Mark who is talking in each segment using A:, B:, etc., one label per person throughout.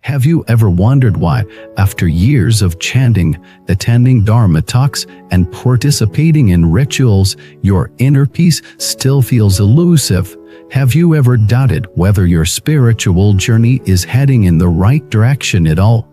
A: Have you ever wondered why, after years of chanting, attending Dharma talks, and participating in rituals, your inner peace still feels elusive? Have you ever doubted whether your spiritual journey is heading in the right direction at all?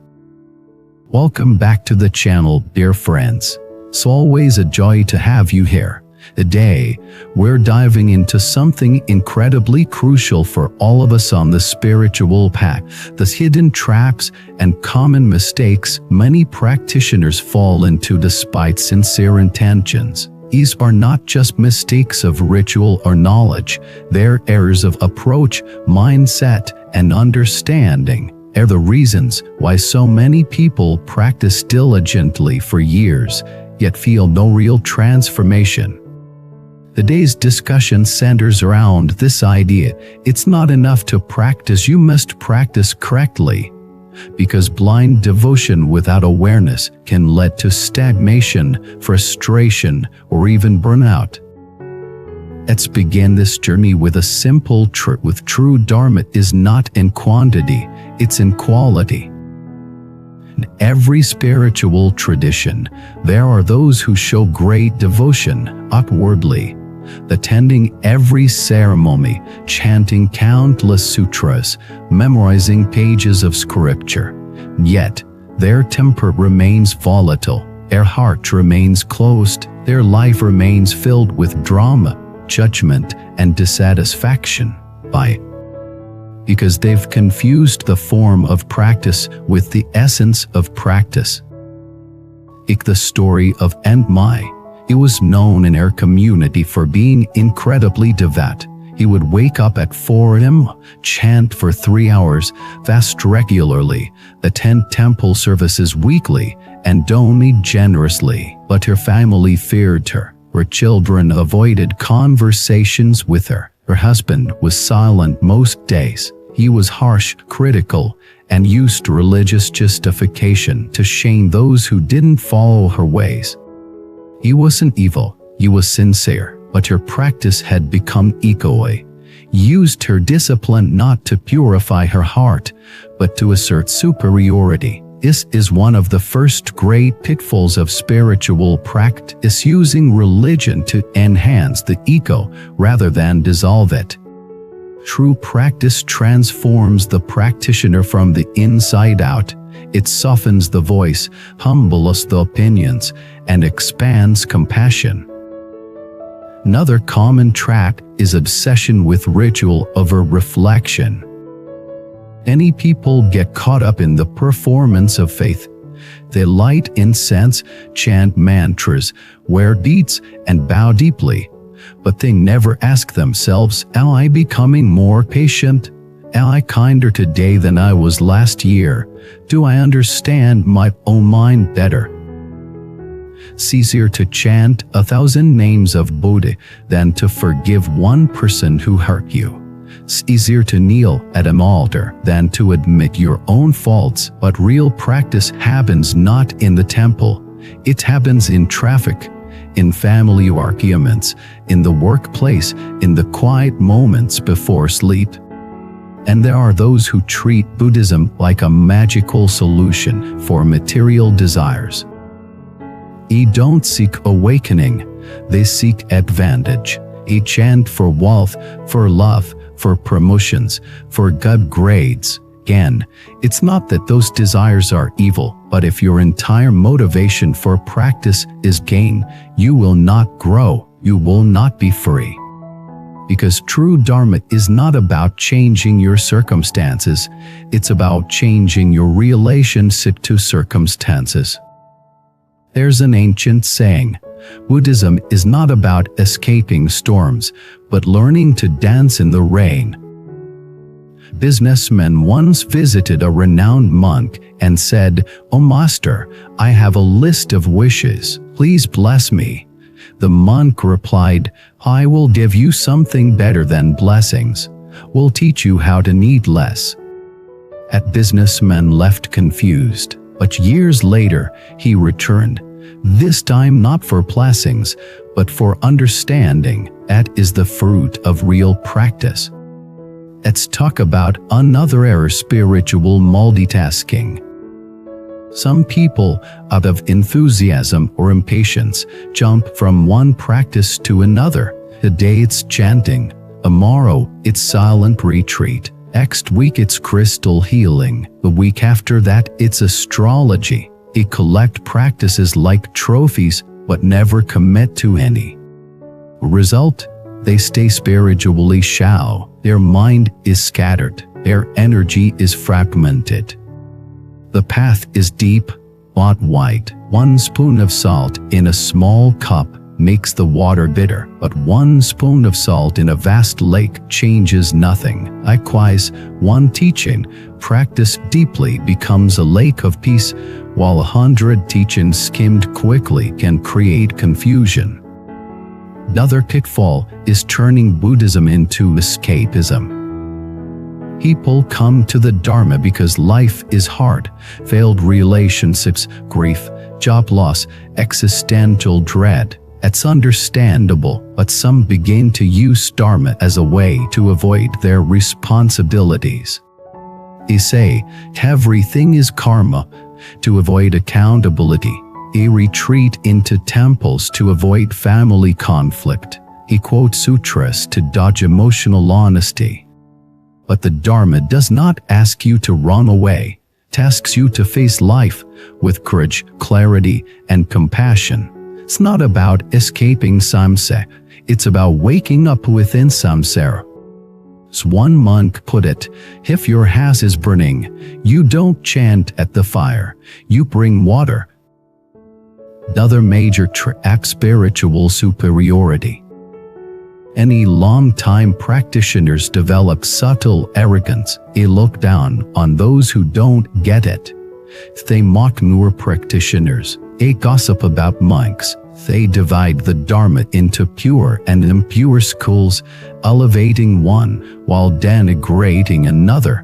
A: Welcome back to the channel, dear friends. It's always a joy to have you here. Today, we're diving into something incredibly crucial for all of us on the spiritual path: the hidden traps and common mistakes many practitioners fall into despite sincere intentions. These are not just mistakes of ritual or knowledge, they're errors of approach, mindset, and understanding. Are the reasons why so many people practice diligently for years, yet feel no real transformation. Today's discussion centers around this idea: it's not enough to practice, you must practice correctly. Because blind devotion without awareness can lead to stagnation, frustration, or even burnout. Let's begin this journey with a simple truth: true Dharma is not in quantity, it's in quality. In every spiritual tradition, there are those who show great devotion outwardly, attending every ceremony, chanting countless sutras, memorizing pages of scripture. Yet, their temper remains volatile, their heart remains closed, their life remains filled with drama, judgment, and dissatisfaction. Why? Because they've confused the form of practice with the essence of practice. Like the story of Mai. He was known in our community for being incredibly devout. He would wake up at 4 a.m., chant for 3 hours, fast regularly, attend temple services weekly, and donate generously. But her family feared her. Her children avoided conversations with her. Her husband was silent most days. He was harsh, critical, and used religious justification to shame those who didn't follow her ways. He wasn't evil, he was sincere, but her practice had become egoy. Used her discipline not to purify her heart, but to assert superiority. This is one of the first great pitfalls of spiritual practice: using religion to enhance the ego rather than dissolve it. True practice transforms the practitioner from the inside out. It softens the voice, humbles the opinions, and expands compassion. Another common trap is obsession with ritual over reflection. Many people get caught up in the performance of faith. They light incense, chant mantras, wear beads, and bow deeply. But they never ask themselves, am I becoming more patient? Am I kinder today than I was last year? Do I understand my own mind better? It's easier to chant 1,000 names of Buddha than to forgive one person who hurt you. It's easier to kneel at an altar than to admit your own faults. But real practice happens not in the temple. It happens in traffic, in family arguments, in the workplace, in the quiet moments before sleep. And there are those who treat Buddhism like a magical solution for material desires. They don't seek awakening, they seek advantage. They chant for wealth, for love, for promotions, for good grades. Again, it's not that those desires are evil, but if your entire motivation for practice is gain, you will not grow, you will not be free. Because true Dharma is not about changing your circumstances, it's about changing your relationship to circumstances. There's an ancient saying: Buddhism is not about escaping storms, but learning to dance in the rain. Businessman once visited a renowned monk and said, "Oh master, I have a list of wishes, please bless me." The monk replied, "I will give you something better than blessings. We'll teach you how to need less." That businessman left confused, but years later he returned, this time not for blessings, but for understanding. That is the fruit of real practice. Let's talk about another error: spiritual multitasking. Some people, out of enthusiasm or impatience, jump from one practice to another. Today it's chanting, tomorrow it's silent retreat, next week it's crystal healing, the week after that it's astrology. They collect practices like trophies but never commit to any. Result: they stay spiritually shallow, their mind is scattered, their energy is fragmented. The path is deep, but wide. 1 spoon of salt in a small cup makes the water bitter, but 1 spoon of salt in a vast lake changes nothing. Likewise, one teaching practiced deeply becomes a lake of peace, while 100 teachings skimmed quickly can create confusion. Another pitfall is turning Buddhism into escapism. People come to the Dharma because life is hard, failed relationships, grief, job loss, existential dread. It's understandable, but some begin to use Dharma as a way to avoid their responsibilities. They say everything is karma to avoid accountability. They retreat into temples to avoid family conflict. They quote sutras to dodge emotional honesty. But the Dharma does not ask you to run away. It asks you to face life with courage, clarity, and compassion. It's not about escaping samsara. It's about waking up within samsara. As one monk put it, if your house is burning, you don't chant at the fire, you bring water. Another major trick: spiritual superiority. Any long-time practitioners develop subtle arrogance. They look down on those who don't get it. They mock newer practitioners. They gossip about monks. They divide the Dharma into pure and impure schools, elevating one while denigrating another.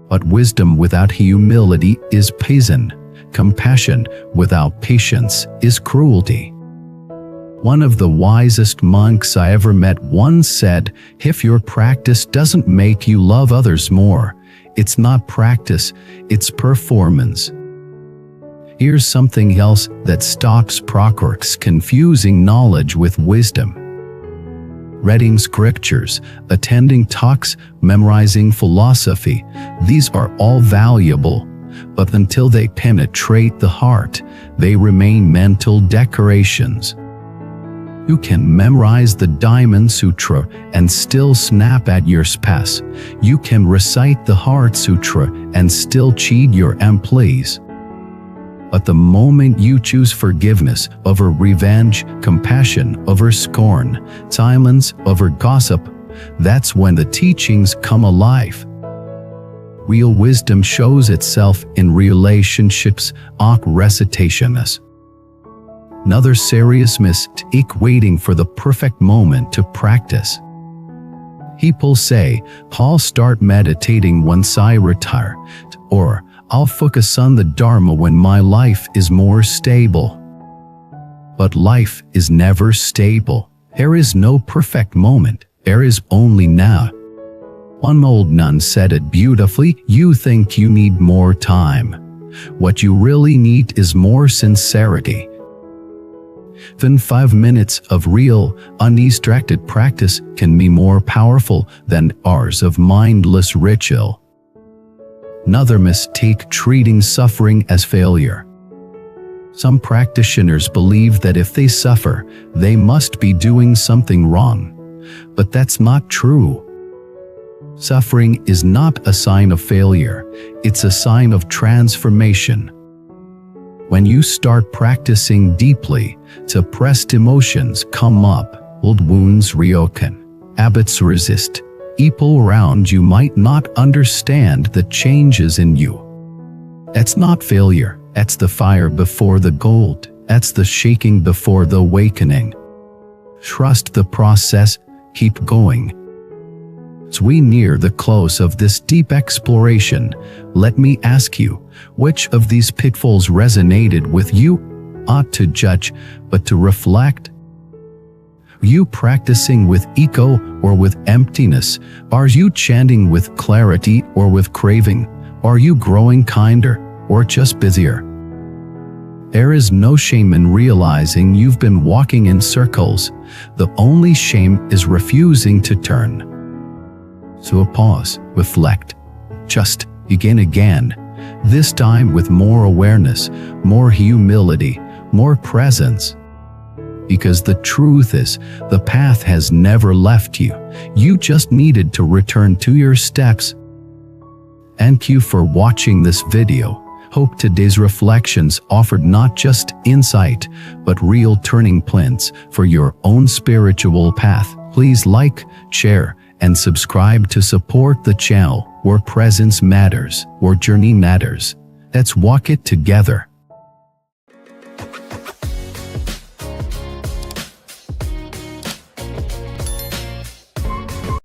A: But wisdom without humility is poison. Compassion without patience is cruelty. One of the wisest monks I ever met once said, if your practice doesn't make you love others more, it's not practice, it's performance. Here's something else that stops progress: confusing knowledge with wisdom. Reading scriptures, attending talks, memorizing philosophy, these are all valuable, but until they penetrate the heart, they remain mental decorations. You can memorize the Diamond Sutra and still snap at your spouse. You can recite the Heart Sutra and still cheat your employees. But the moment you choose forgiveness over revenge, compassion over scorn, silence over gossip, that's when the teachings come alive. Real wisdom shows itself in relationships, not recitations. Another serious mistake: waiting for the perfect moment to practice. People say, I'll start meditating once I retire, or I'll focus on the Dharma when my life is more stable. But life is never stable. There is no perfect moment. There is only now. One old nun said it beautifully: you think you need more time. What you really need is more sincerity. Even 5 minutes of real, undistracted practice can be more powerful than hours of mindless ritual. Another mistake: treating suffering as failure. Some practitioners believe that if they suffer, they must be doing something wrong. But that's not true. Suffering is not a sign of failure, it's a sign of transformation. When you start practicing deeply, suppressed emotions come up, old wounds reopen, habits resist. People around you might not understand the changes in you. That's not failure, that's the fire before the gold, that's the shaking before the awakening. Trust the process, keep going. As we near the close of this deep exploration, let me ask you, which of these pitfalls resonated with you? Not to judge, but to reflect. you practicing with ego or with emptiness? Are you chanting with clarity or with craving? Are you growing kinder or just busier? There is no shame in realizing you've been walking in circles. The only shame is refusing to turn. So pause, reflect, just begin again. This time with more awareness, more humility, more presence. Because the truth is, the path has never left you. You just needed to return to your steps. Thank you for watching this video. Hope today's reflections offered not just insight, but real turning points for your own spiritual path. Please like, share, and subscribe to support the channel where presence matters, where journey matters. Let's walk it together.